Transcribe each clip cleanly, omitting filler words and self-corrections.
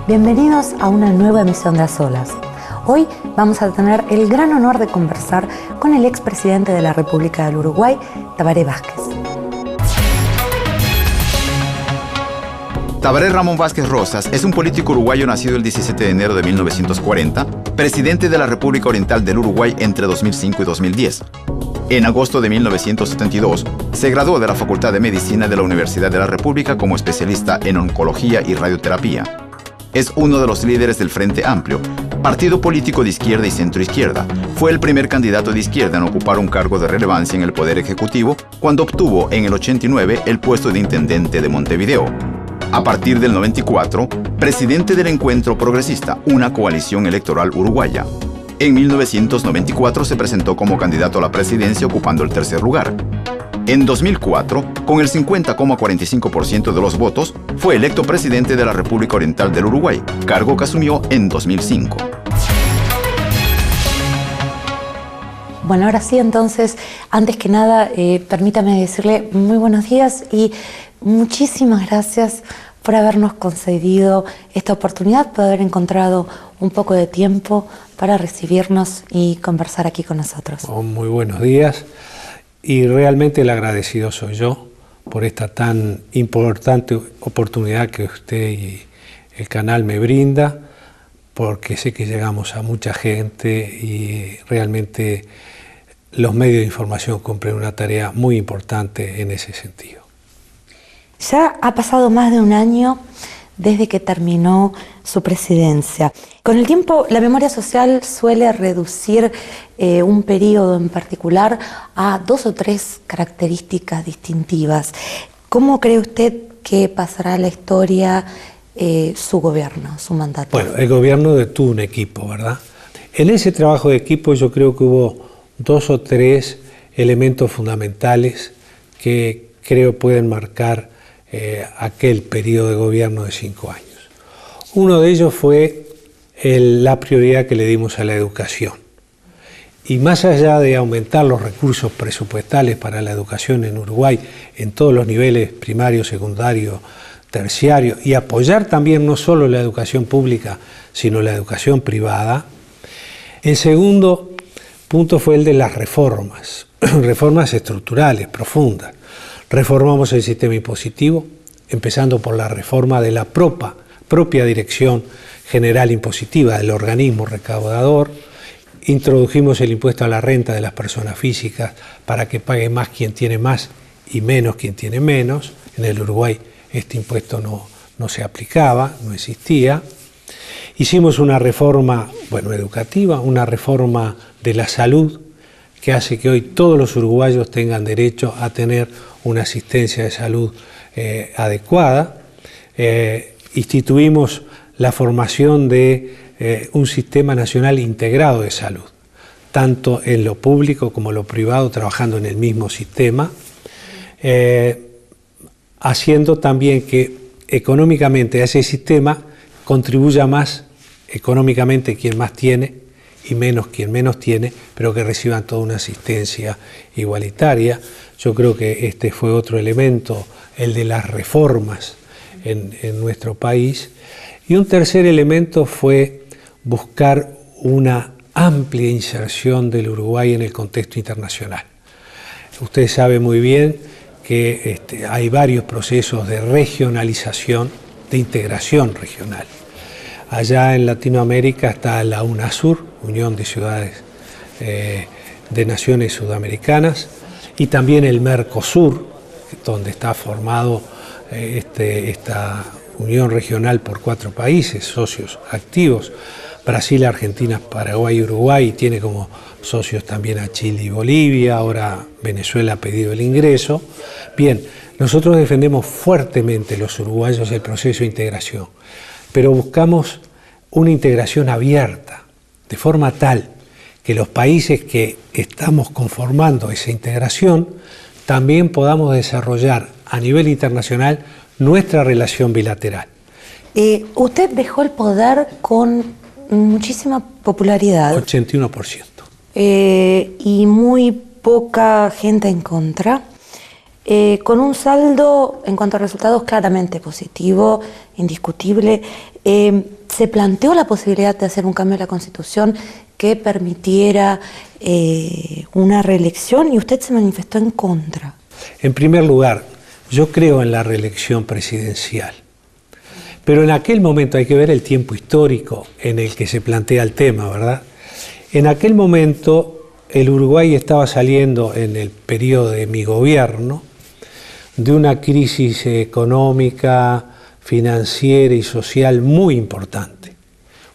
Bienvenidos a una nueva emisión de A Solas. Hoy vamos a tener el gran honor de conversar con el expresidente de la República del Uruguay, Tabaré Vázquez. Tabaré Ramón Vázquez Rosas es un político uruguayo nacido el 17 de enero de 1940, presidente de la República Oriental del Uruguay entre 2005 y 2010. En agosto de 1972, se graduó de la Facultad de Medicina de la Universidad de la República como especialista en oncología y radioterapia. Es uno de los líderes del Frente Amplio, partido político de izquierda y centroizquierda. Fue el primer candidato de izquierda en ocupar un cargo de relevancia en el Poder Ejecutivo cuando obtuvo en el 89 el puesto de intendente de Montevideo. A partir del 94, presidente del Encuentro Progresista, una coalición electoral uruguaya. En 1994 se presentó como candidato a la presidencia ocupando el tercer lugar. En 2004, con el 50,45% de los votos, fue electo presidente de la República Oriental del Uruguay, cargo que asumió en 2005. Bueno, ahora sí, entonces, antes que nada, permítame decirle muy buenos días y muchísimas gracias por habernos concedido esta oportunidad, por haber encontrado un poco de tiempo para recibirnos y conversar aquí con nosotros. Muy buenos días. Y realmente el agradecido soy yo por esta tan importante oportunidad que usted y el canal me brinda, porque sé que llegamos a mucha gente y realmente los medios de información cumplen una tarea muy importante en ese sentido. Ya ha pasado más de un año desde que terminó su presidencia. Con el tiempo, la memoria social suele reducir un periodo en particular a 2 o 3 características distintivas. ¿Cómo cree usted que pasará la historia su gobierno, su mandato? Bueno, el gobierno tuvo un equipo, ¿verdad? En ese trabajo de equipo yo creo que hubo 2 o 3 elementos fundamentales que creo pueden marcar aquel periodo de gobierno de 5 años. Uno de ellos fue la prioridad que le dimos a la educación. Y más allá de aumentar los recursos presupuestales para la educación en Uruguay, en todos los niveles, primario, secundario, terciario, y apoyar también no solo la educación pública, sino la educación privada, el segundo punto fue el de las reformas, reformas estructurales, profundas. Reformamos el sistema impositivo, empezando por la reforma de la propia Dirección General Impositiva del organismo recaudador. Introdujimos el impuesto a la renta de las personas físicas para que pague más quien tiene más y menos quien tiene menos. En el Uruguay este impuesto no se aplicaba, no existía. Hicimos una reforma, educativa, una reforma de la salud que hace que hoy todos los uruguayos tengan derecho a tener una asistencia de salud adecuada. Instituimos la formación de un sistema nacional integrado de salud, tanto en lo público como en lo privado, trabajando en el mismo sistema, haciendo también que económicamente a ese sistema contribuya más económicamente quien más tiene y menos quien menos tiene, pero que reciban toda una asistencia igualitaria. Yo creo que este fue otro elemento, el de las reformas en nuestro país. Y un tercer elemento fue buscar una amplia inserción del Uruguay en el contexto internacional. Usted sabe muy bien que hay varios procesos de regionalización, de integración regional. Allá en Latinoamérica está la UNASUR, Unión de Ciudades de Naciones Sudamericanas, y también el Mercosur, donde está formado esta unión regional por 4 países, socios activos, Brasil, Argentina, Paraguay y Uruguay, y tiene como socios también a Chile y Bolivia. Ahora Venezuela ha pedido el ingreso. Bien, nosotros defendemos fuertemente los uruguayos el proceso de integración, pero buscamos una integración abierta, de forma tal que los países que estamos conformando esa integración también podamos desarrollar a nivel internacional nuestra relación bilateral. Usted dejó el poder con muchísima popularidad. 81%. Y muy poca gente en contra. con un saldo en cuanto a resultados claramente positivo, indiscutible. ¿Se planteó la posibilidad de hacer un cambio en la Constitución que permitiera una reelección y usted se manifestó en contra? En primer lugar, yo creo en la reelección presidencial, pero en aquel momento hay que ver el tiempo histórico en el que se plantea el tema, ¿verdad? En aquel momento el Uruguay estaba saliendo en el periodo de mi gobierno de una crisis económica, financiera y social muy importante.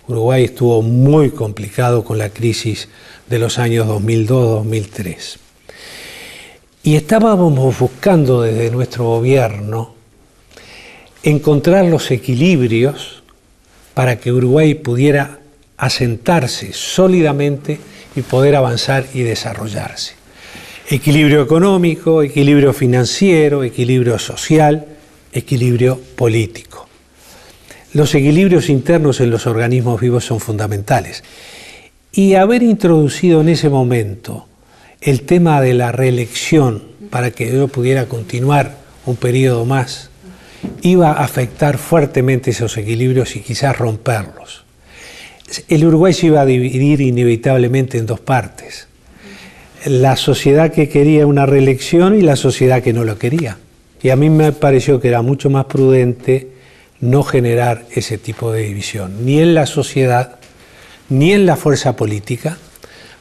Uruguay estuvo muy complicado con la crisis de los años 2002-2003. Y estábamos buscando desde nuestro gobierno encontrar los equilibrios para que Uruguay pudiera asentarse sólidamente y poder avanzar y desarrollarse. Equilibrio económico, equilibrio financiero, equilibrio social, equilibrio político. Los equilibrios internos en los organismos vivos son fundamentales. Y haber introducido en ese momento el tema de la reelección para que yo pudiera continuar un periodo más, iba a afectar fuertemente esos equilibrios y quizás romperlos. El Uruguay se iba a dividir inevitablemente en dos partes. La sociedad que quería una reelección y la sociedad que no lo quería. Y a mí me pareció que era mucho más prudente no generar ese tipo de división, ni en la sociedad, ni en la fuerza política,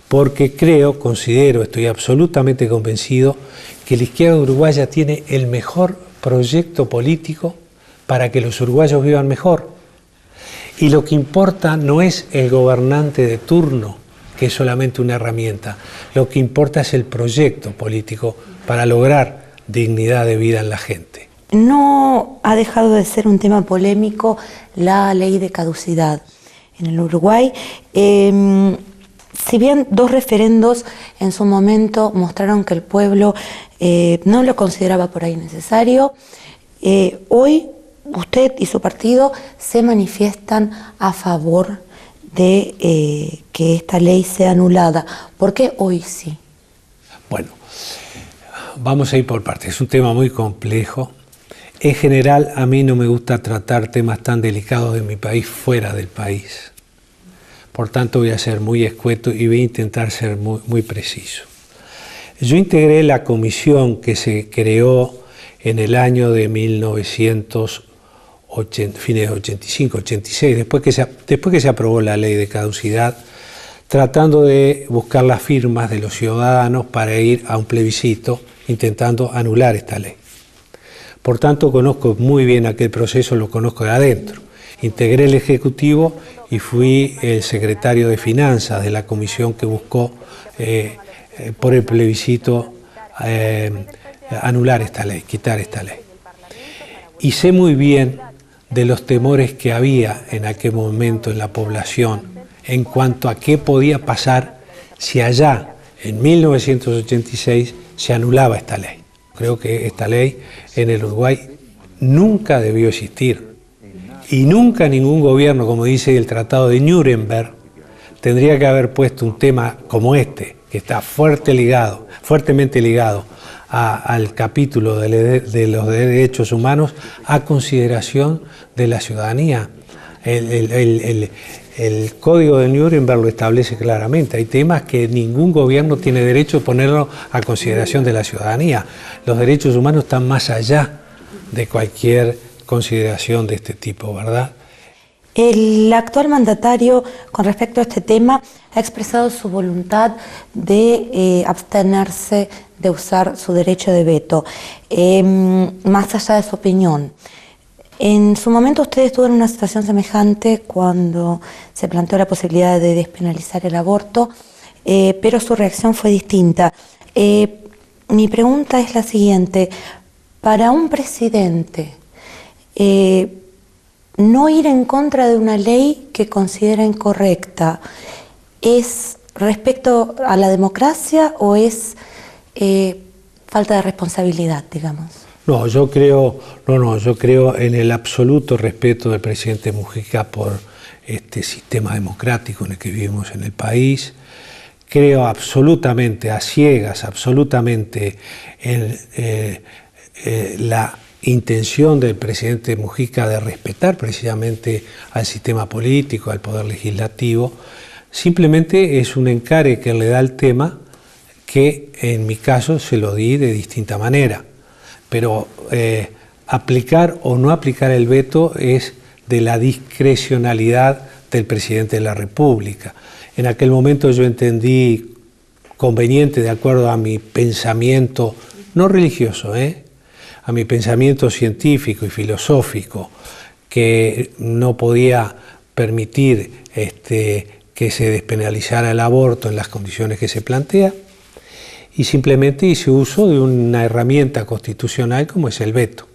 porque considero, estoy absolutamente convencido que la izquierda uruguaya tiene el mejor proyecto político para que los uruguayos vivan mejor. Y lo que importa no es el gobernante de turno, que es solamente una herramienta. Lo que importa es el proyecto político para lograr dignidad de vida en la gente. No ha dejado de ser un tema polémico la ley de caducidad en el Uruguay. Si bien dos referendos en su momento mostraron que el pueblo no lo consideraba por ahí necesario, hoy usted y su partido se manifiestan a favor de que esta ley sea anulada. ¿Por qué hoy sí? Bueno, vamos a ir por partes. Es un tema muy complejo. En general, a mí no me gusta tratar temas tan delicados de mi país fuera del país. Por tanto, voy a ser muy escueto y voy a intentar ser muy preciso. Yo integré la comisión que se creó en el año de 1980, fines de 85, 86, después que se aprobó la ley de caducidad, tratando de buscar las firmas de los ciudadanos para ir a un plebiscito intentando anular esta ley. Por tanto, conozco muy bien aquel proceso, lo conozco de adentro. Integré el Ejecutivo y fui el secretario de Finanzas de la comisión que buscó por el plebiscito anular esta ley, quitar esta ley. Y sé muy bien de los temores que había en aquel momento en la población en cuanto a qué podía pasar si allá, en 1986, se anulaba esta ley. Creo que esta ley en el Uruguay nunca debió existir. Y nunca ningún gobierno, como dice el Tratado de Nuremberg, tendría que haber puesto un tema como este, que está fuertemente ligado al capítulo de los derechos humanos, a consideración de la ciudadanía. El Código de Nuremberg lo establece claramente. Hay temas que ningún gobierno tiene derecho a ponerlo a consideración de la ciudadanía. Los derechos humanos están más allá de cualquier consideración de este tipo, ¿verdad? El actual mandatario, con respecto a este tema, ha expresado su voluntad de abstenerse de usar su derecho de veto, más allá de su opinión. En su momento usted estuvo en una situación semejante cuando se planteó la posibilidad de despenalizar el aborto, pero su reacción fue distinta. Mi pregunta es la siguiente: para un presidente, no ir en contra de una ley que considera incorrecta, ¿es respecto a la democracia o es falta de responsabilidad, digamos? No, yo creo en el absoluto respeto del presidente Mujica por este sistema democrático en el que vivimos en el país, creo absolutamente a ciegas, absolutamente en la intención del presidente Mujica de respetar precisamente al sistema político, al poder legislativo. Simplemente es un encare que le da al tema que en mi caso se lo di de distinta manera. Pero aplicar o no aplicar el veto es de la discrecionalidad del presidente de la República. En aquel momento yo entendí conveniente, de acuerdo a mi pensamiento, no religioso, a mi pensamiento científico y filosófico, que no podía permitir que se despenalizara el aborto en las condiciones que se plantea, y simplemente hice uso de una herramienta constitucional como es el veto.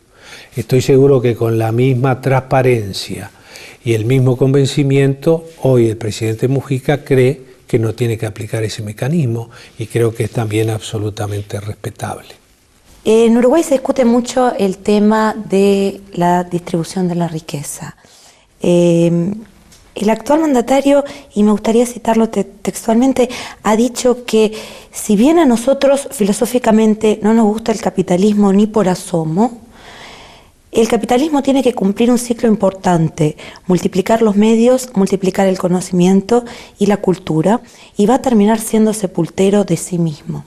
Estoy seguro que con la misma transparencia y el mismo convencimiento, hoy el presidente Mujica cree que no tiene que aplicar ese mecanismo, y creo que es también absolutamente respetable. En Uruguay se discute mucho el tema de la distribución de la riqueza. El actual mandatario, y me gustaría citarlo textualmente, ha dicho que si bien a nosotros filosóficamente no nos gusta el capitalismo ni por asomo, el capitalismo tiene que cumplir un ciclo importante, multiplicar los medios, multiplicar el conocimiento y la cultura, y va a terminar siendo sepultero de sí mismo.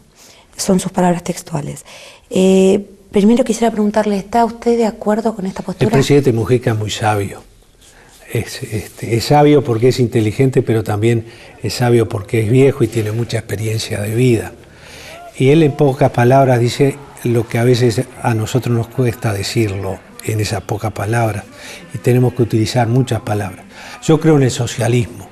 Son sus palabras textuales. Primero quisiera preguntarle, ¿está usted de acuerdo con esta postura? El presidente Mujica es muy sabio. Es sabio porque es inteligente, pero también es sabio porque es viejo y tiene mucha experiencia de vida. Y él en pocas palabras dice lo que a veces a nosotros nos cuesta decirlo en esas pocas palabras, y tenemos que utilizar muchas palabras. Yo creo en el socialismo,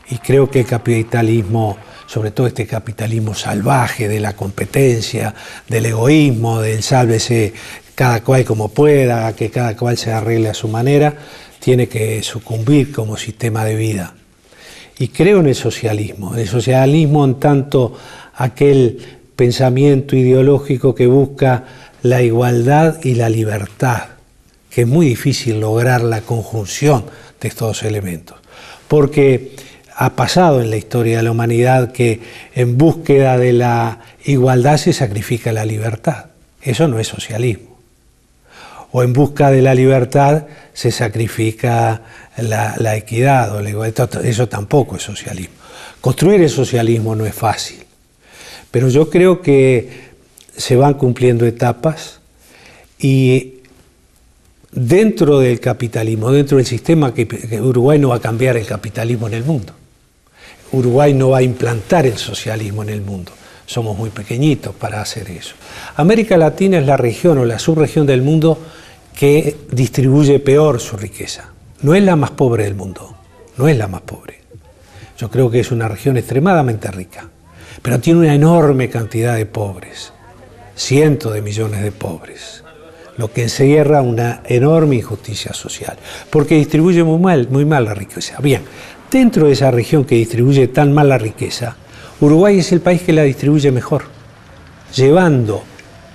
y creo que el capitalismo, sobre todo este capitalismo salvaje de la competencia, del egoísmo, del sálvese cada cual como pueda, que cada cual se arregle a su manera, tiene que sucumbir como sistema de vida. Y creo en el socialismo en tanto aquel pensamiento ideológico que busca la igualdad y la libertad, que es muy difícil lograr la conjunción de estos dos elementos, porque ha pasado en la historia de la humanidad que en búsqueda de la igualdad se sacrifica la libertad. Eso no es socialismo. O en busca de la libertad se sacrifica la equidad o la igualdad. Eso tampoco es socialismo. Construir el socialismo no es fácil, pero yo creo que se van cumpliendo etapas, y dentro del capitalismo, dentro del sistema, que Uruguay no va a cambiar el capitalismo en el mundo. Uruguay no va a implantar el socialismo en el mundo. Somos muy pequeñitos para hacer eso. América Latina es la región o la subregión del mundo que distribuye peor su riqueza. No es la más pobre del mundo, no es la más pobre. Yo creo que es una región extremadamente rica, pero tiene una enorme cantidad de pobres, cientos de millones de pobres, lo que encierra una enorme injusticia social, porque distribuye muy mal la riqueza. Bien, dentro de esa región que distribuye tan mal la riqueza, Uruguay es el país que la distribuye mejor, llevando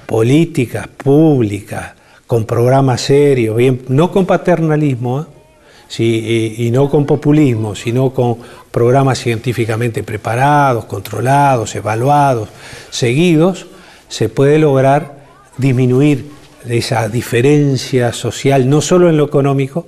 políticas públicas con programas serios, bien, no con paternalismo, y no con populismo, sino con programas científicamente preparados, controlados, evaluados, seguidos, se puede lograr disminuir esa diferencia social, no solo en lo económico,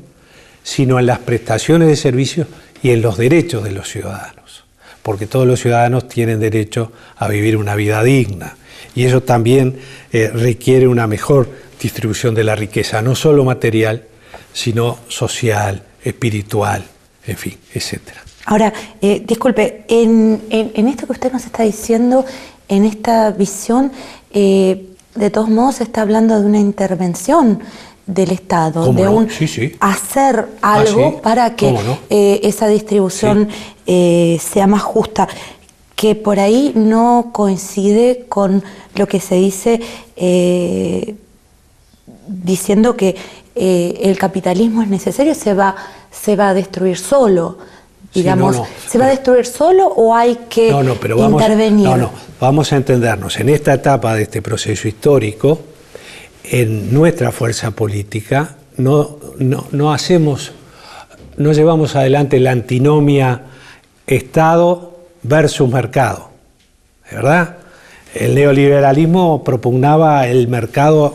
sino en las prestaciones de servicios y en los derechos de los ciudadanos, porque todos los ciudadanos tienen derecho a vivir una vida digna, y eso también requiere una mejor distribución de la riqueza, no solo material, sino social, espiritual, en fin, etcétera. Ahora, disculpe, en esto que usted nos está diciendo, en esta visión, de todos modos se está hablando de una intervención del Estado, de un hacer algo para que esa distribución sea más justa, que por ahí no coincide con lo que se dice diciendo que el capitalismo es necesario, se va a destruir solo, digamos. ¿Se va a destruir solo o hay que intervenir? Vamos a entendernos. En esta etapa de este proceso histórico, en nuestra fuerza política, no llevamos adelante la antinomia Estado versus mercado. ¿verdad? El neoliberalismo propugnaba el mercado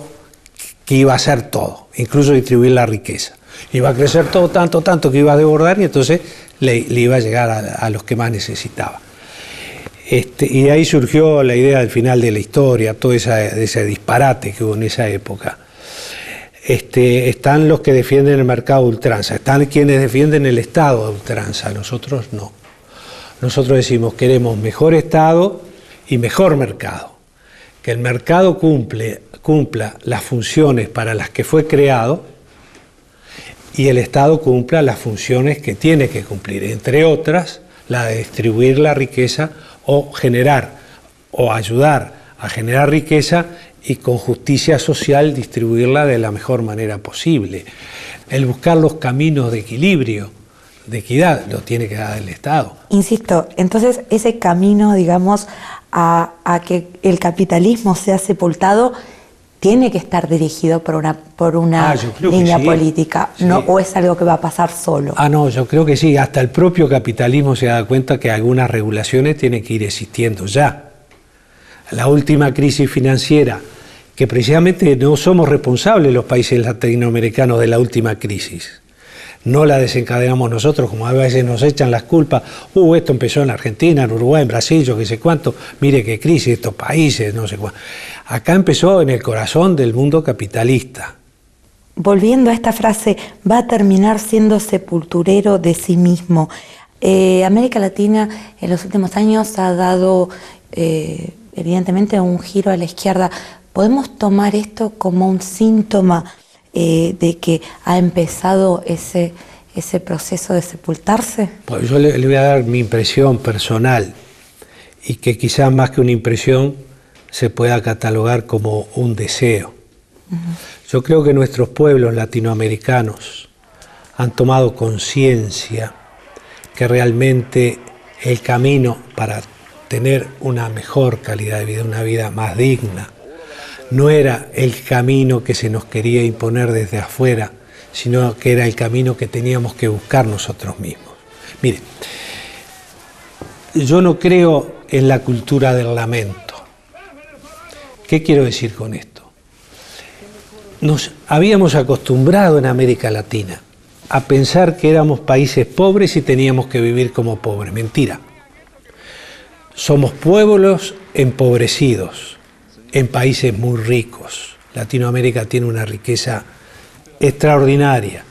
que iba a hacer todo, incluso distribuir la riqueza. Iba a crecer todo tanto que iba a desbordar y entonces le iba a llegar a los que más necesitaba. Y de ahí surgió la idea del final de la historia, todo ese disparate que hubo en esa época. Están los que defienden el mercado de ultranza, están quienes defienden el Estado de ultranza, nosotros no. Nosotros decimos queremos mejor Estado y mejor mercado. Que el mercado cumpla las funciones para las que fue creado y el Estado cumpla las funciones que tiene que cumplir, entre otras la de distribuir la riqueza o generar o ayudar a generar riqueza y con justicia social distribuirla de la mejor manera posible. El buscar los caminos de equilibrio, de equidad, lo tiene que dar el Estado. Insisto, entonces ese camino, digamos, a que el capitalismo sea sepultado tiene que estar dirigido por una línea política, sí. ¿No? ¿O es algo que va a pasar solo? No, yo creo que sí. Hasta el propio capitalismo se da cuenta que algunas regulaciones tienen que ir existiendo ya. La última crisis financiera, que precisamente no somos responsables los países latinoamericanos de la última crisis. No la desencadenamos nosotros, como a veces nos echan las culpas. Esto empezó en Argentina, en Uruguay, en Brasil, yo qué sé cuánto. Mire qué crisis, estos países, no sé cuánto. Acá empezó en el corazón del mundo capitalista. Volviendo a esta frase, va a terminar siendo sepulturero de sí mismo. América Latina en los últimos años ha dado, evidentemente, un giro a la izquierda. ¿Podemos tomar esto como un síntoma de que ha empezado ese proceso de sepultarse? Pues yo le voy a dar mi impresión personal y que quizás más que una impresión se pueda catalogar como un deseo. Yo creo que nuestros pueblos latinoamericanos han tomado conciencia que realmente el camino para tener una mejor calidad de vida, una vida más digna, no era el camino que se nos quería imponer desde afuera, sino que era el camino que teníamos que buscar nosotros mismos. Mire, yo no creo en la cultura del lamento. ¿Qué quiero decir con esto? Nos habíamos acostumbrado en América Latina a pensar que éramos países pobres y teníamos que vivir como pobres. Mentira. Somos pueblos empobrecidos en países muy ricos. Latinoamérica tiene una riqueza extraordinaria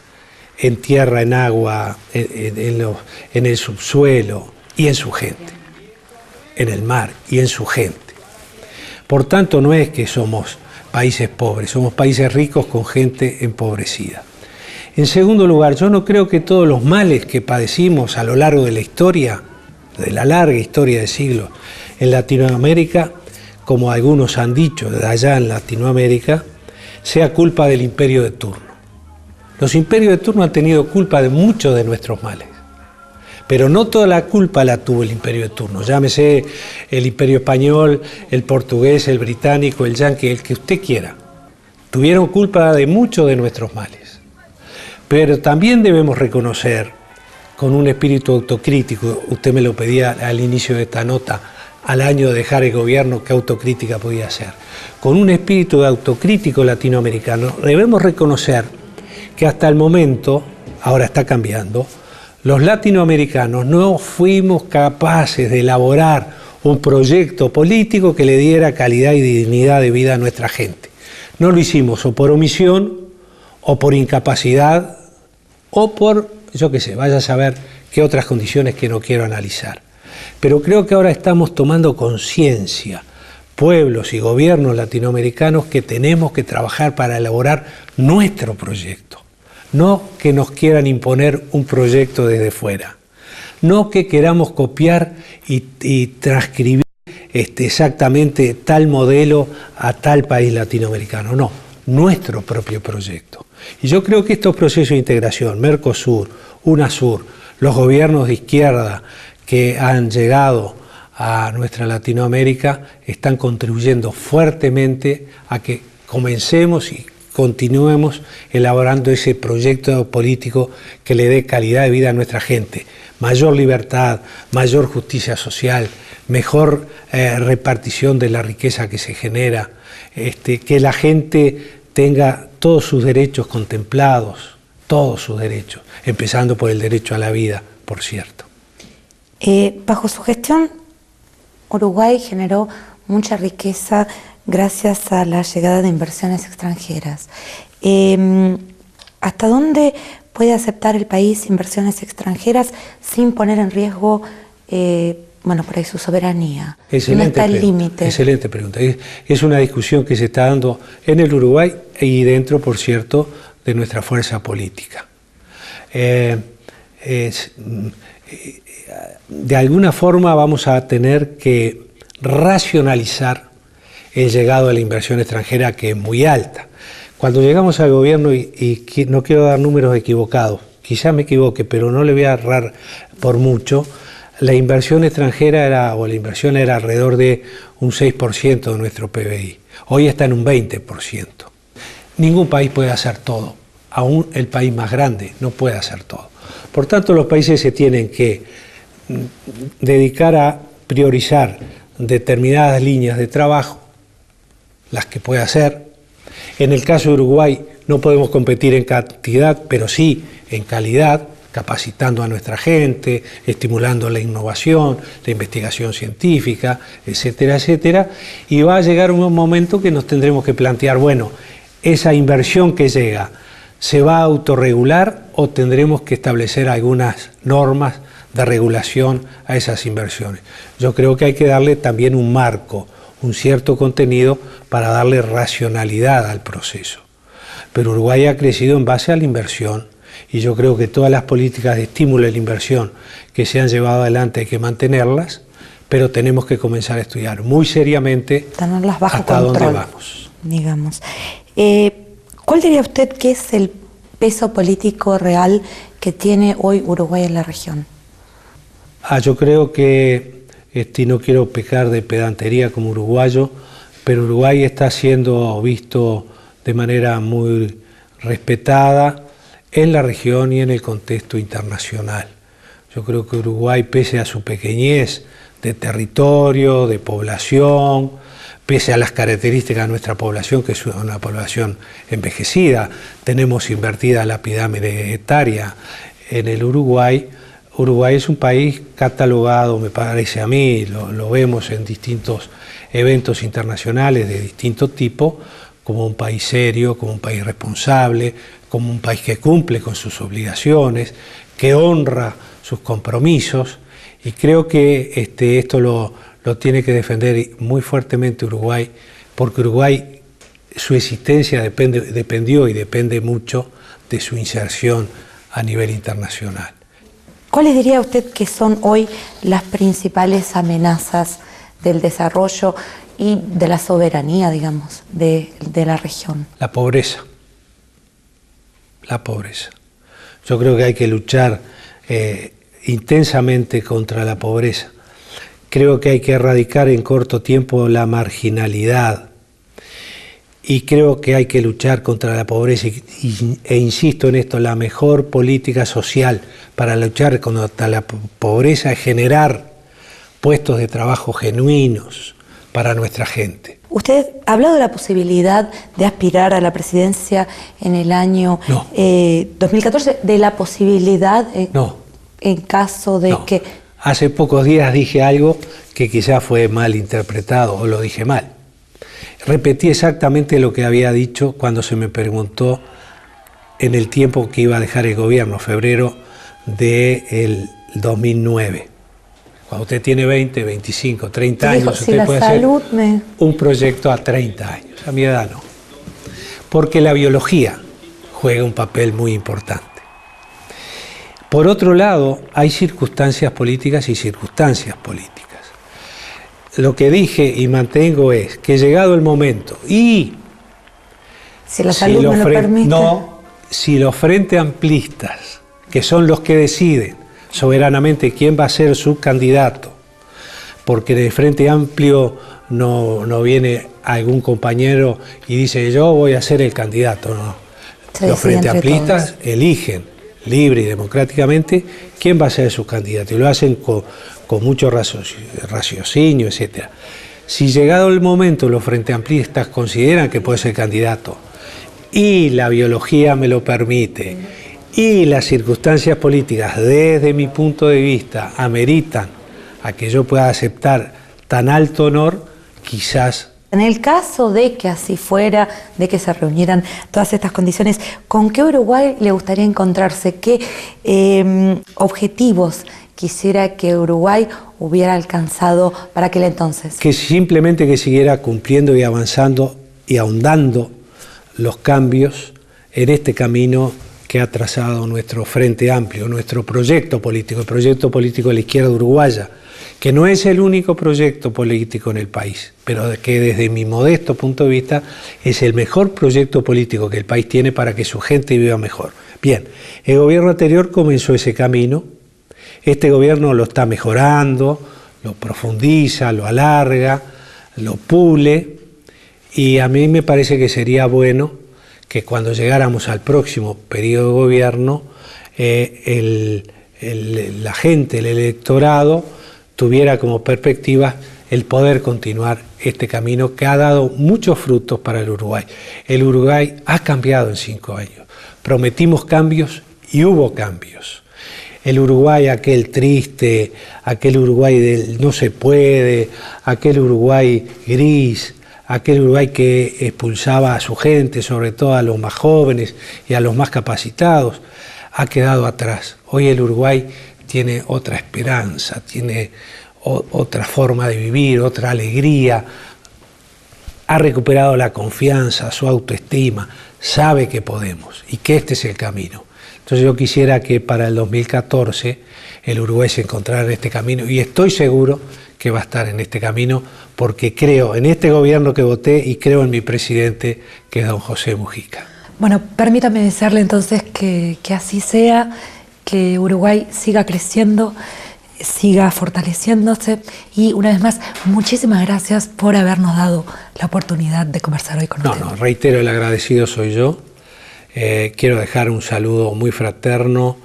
en tierra, en agua, en el subsuelo y en su gente, en el mar y en su gente. Por tanto, no es que somos países pobres, somos países ricos con gente empobrecida. En segundo lugar, yo no creo que todos los males que padecimos a lo largo de la historia, de la larga historia de siglos en Latinoamérica, como algunos han dicho de allá en Latinoamérica, sea culpa del imperio de turno. Los imperios de turno han tenido culpa de muchos de nuestros males, pero no toda la culpa la tuvo el imperio de turno. Llámese el imperio español, el portugués, el británico, el yanqui, el que usted quiera. Tuvieron culpa de muchos de nuestros males. Pero también debemos reconocer, con un espíritu autocrítico, usted me lo pedía al inicio de esta nota, al año de dejar el gobierno, ¿qué autocrítica podía hacer? Con un espíritu de autocrítico latinoamericano, debemos reconocer que hasta el momento, ahora está cambiando, los latinoamericanos no fuimos capaces de elaborar un proyecto político que le diera calidad y dignidad de vida a nuestra gente. No lo hicimos o por omisión, o por incapacidad, o por, yo qué sé, vaya a saber qué otras condiciones que no quiero analizar. Pero creo que ahora estamos tomando conciencia, pueblos y gobiernos latinoamericanos, que tenemos que trabajar para elaborar nuestro proyecto. No que nos quieran imponer un proyecto desde fuera. No que queramos copiar y transcribir exactamente tal modelo a tal país latinoamericano. No, nuestro propio proyecto. Y yo creo que estos procesos de integración, Mercosur, UNASUR, los gobiernos de izquierda que han llegado a nuestra Latinoamérica, están contribuyendo fuertemente a que comencemos y continuemos elaborando ese proyecto político que le dé calidad de vida a nuestra gente, mayor libertad, mayor justicia social, mejor repartición de la riqueza que se genera, que la gente tenga todos sus derechos contemplados, todos sus derechos, empezando por el derecho a la vida, por cierto. Bajo su gestión, Uruguay generó mucha riqueza gracias a la llegada de inversiones extranjeras. ¿Hasta dónde puede aceptar el país inversiones extranjeras sin poner en riesgo, por ahí su soberanía? ¿Dónde está el límite? Excelente pregunta. Es una discusión que se está dando en el Uruguay y dentro, por cierto, de nuestra fuerza política. De alguna forma vamos a tener que racionalizar el llegado de la inversión extranjera, que es muy alta. Cuando llegamos al gobierno, y no quiero dar números equivocados, quizá me equivoque, pero no le voy a errar por mucho, la inversión extranjera era alrededor de un 6% de nuestro PBI. Hoy está en un 20%. Ningún país puede hacer todo, aún el país más grande no puede hacer todo. Por tanto, los países se tienen que dedicar a priorizar determinadas líneas de trabajo, las que puede hacer. En el caso de Uruguay no podemos competir en cantidad, pero sí en calidad, capacitando a nuestra gente, estimulando la innovación, la investigación científica, etcétera, etcétera. Y va a llegar un momento que nos tendremos que plantear, bueno, esa inversión que llega, ¿se va a autorregular o tendremos que establecer algunas normas de regulación a esas inversiones? Yo creo que hay que darle también un marco, un cierto contenido para darle racionalidad al proceso. Pero Uruguay ha crecido en base a la inversión y yo creo que todas las políticas de estímulo de la inversión que se han llevado adelante hay que mantenerlas, pero tenemos que comenzar a estudiar muy seriamente hasta dónde vamos. Digamos. ¿Cuál diría usted que es el peso político real que tiene hoy Uruguay en la región? Yo creo que, y no quiero pecar de pedantería como uruguayo, pero Uruguay está siendo visto de manera muy respetada en la región y en el contexto internacional. Yo creo que Uruguay, pese a su pequeñez de territorio, de población, pese a las características de nuestra población, que es una población envejecida, tenemos invertida la pirámide etaria en el Uruguay. Uruguay es un país catalogado, me parece a mí, lo vemos en distintos eventos internacionales de distinto tipo, como un país serio, como un país responsable, como un país que cumple con sus obligaciones, que honra sus compromisos, y creo que esto lo tiene que defender muy fuertemente Uruguay, porque Uruguay, su existencia dependió y depende mucho de su inserción a nivel internacional. ¿Cuáles diría usted que son hoy las principales amenazas del desarrollo y de la soberanía, digamos, de la región? La pobreza. La pobreza. Yo creo que hay que luchar intensamente contra la pobreza. Creo que hay que erradicar en corto tiempo la marginalidad. Y creo que hay que luchar contra la pobreza e insisto en esto, la mejor política social para luchar contra la pobreza es generar puestos de trabajo genuinos para nuestra gente. Usted ha hablado de la posibilidad de aspirar a la presidencia en el año 2014, de la posibilidad en caso de que... Hace pocos días dije algo que quizás fue mal interpretado o lo dije mal. Repetí exactamente lo que había dicho cuando se me preguntó en el tiempo que iba a dejar el gobierno, febrero del 2009. Cuando usted tiene 20, 25, 30 años, usted puede hacer un proyecto a 30 años. A mi edad no. Porque la biología juega un papel muy importante. Por otro lado, hay circunstancias políticas y circunstancias políticas. Lo que dije y mantengo es que llegado el momento y si la salud me lo permite, si los frentes amplistas, que son los que deciden soberanamente quién va a ser su candidato, porque del Frente Amplio no viene algún compañero y dice yo voy a ser el candidato, no. Los frentes amplistas eligen libre y democráticamente quién va a ser su candidato y lo hacen con mucho raciocinio, etc. Si llegado el momento los Frente Amplistas consideran que puede ser candidato y la biología me lo permite y las circunstancias políticas desde mi punto de vista ameritan a que yo pueda aceptar tan alto honor, quizás. En el caso de que así fuera, de que se reunieran todas estas condiciones, ¿con qué Uruguay le gustaría encontrarse? ¿Qué objetivos quisiera que Uruguay hubiera alcanzado para aquel entonces? Que simplemente que siguiera cumpliendo y avanzando y ahondando los cambios en este camino que ha trazado nuestro Frente Amplio, nuestro proyecto político, el proyecto político de la izquierda uruguaya, que no es el único proyecto político en el país, pero que desde mi modesto punto de vista es el mejor proyecto político que el país tiene para que su gente viva mejor. Bien, el gobierno anterior comenzó ese camino, este gobierno lo está mejorando, lo profundiza, lo alarga, lo pule, y a mí me parece que sería bueno que cuando llegáramos al próximo periodo de gobierno, la gente, el electorado, tuviera como perspectiva el poder continuar este camino que ha dado muchos frutos para el Uruguay. El Uruguay ha cambiado en 5 años. Prometimos cambios y hubo cambios. El Uruguay aquel triste, aquel Uruguay del no se puede, aquel Uruguay gris, aquel Uruguay que expulsaba a su gente, sobre todo a los más jóvenes y a los más capacitados, ha quedado atrás. Hoy el Uruguay tiene otra esperanza, tiene otra forma de vivir, otra alegría, ha recuperado la confianza, su autoestima, sabe que podemos y que este es el camino. Entonces yo quisiera que para el 2014 el Uruguay se encontrara en este camino y estoy seguro que va a estar en este camino porque creo en este gobierno que voté y creo en mi presidente, que es don José Mujica. Bueno, permítame desearle entonces que así sea, que Uruguay siga creciendo, siga fortaleciéndose y una vez más, muchísimas gracias por habernos dado la oportunidad de conversar hoy con usted. No, reitero, el agradecido soy yo. Quiero dejar un saludo muy fraterno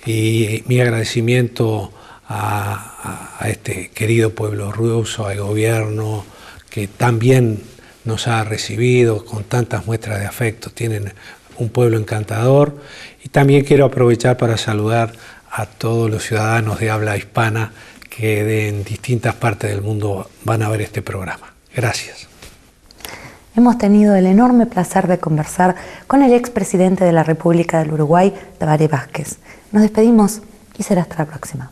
y mi agradecimiento a este querido pueblo ruso, al gobierno que también nos ha recibido con tantas muestras de afecto. Tienen un pueblo encantador y también quiero aprovechar para saludar a todos los ciudadanos de habla hispana que en distintas partes del mundo van a ver este programa. Gracias. Hemos tenido el enorme placer de conversar con el expresidente de la República del Uruguay, Tabaré Vázquez. Nos despedimos y será hasta la próxima.